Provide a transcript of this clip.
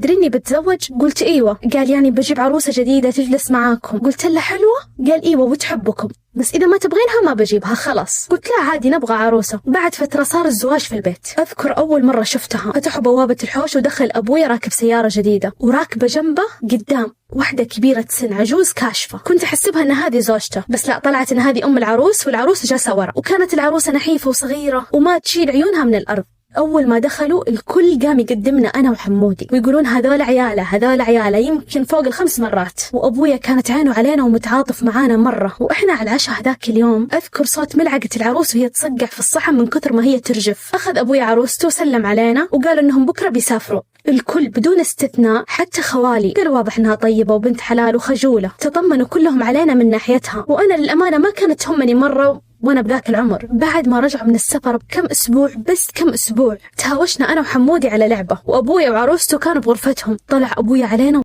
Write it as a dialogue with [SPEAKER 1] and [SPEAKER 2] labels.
[SPEAKER 1] تدريني بتزوج؟ قلت ايوه. قال يعني بجيب عروسة جديدة تجلس معاكم. قلت له حلوة؟ قال ايوه وتحبكم، بس إذا ما تبغينها ما بجيبها خلاص. قلت لا عادي نبغى عروسة. بعد فترة صار الزواج في البيت. أذكر أول مرة شفتها فتحوا بوابة الحوش ودخل أبوي راكب سيارة جديدة، وراكبة جنبه قدام واحدة كبيرة سن عجوز كاشفة. كنت أحسبها أن هذه زوجته، بس لا، طلعت أن هذه أم العروس والعروس جالسة ورا، وكانت العروسة نحيفة وصغيرة وما تشيل عيونها من الأرض. أول ما دخلوا الكل قام يقدمنا أنا وحمودي ويقولون هذول عيالة يمكن فوق ال5 مرات. وأبويا كانت عينه علينا ومتعاطف معانا مرة. وإحنا على العشاء هذاك اليوم أذكر صوت ملعقة العروس وهي تصقع في الصحن من كثر ما هي ترجف. أخذ أبويا عروسته وسلم علينا وقال إنهم بكرة بيسافروا. الكل بدون استثناء حتى خوالي قالوا واضح إنها طيبة وبنت حلال وخجولة. تطمنوا كلهم علينا من ناحيتها، وأنا للأمانة ما كانت تهمني مرة وأنا بذاك العمر. بعد ما رجعوا من السفر بكم أسبوع، بس كم أسبوع، تهاوشنا أنا وحمودي على لعبة، وأبويا وعروسته كانوا بغرفتهم. طلع أبويا علينا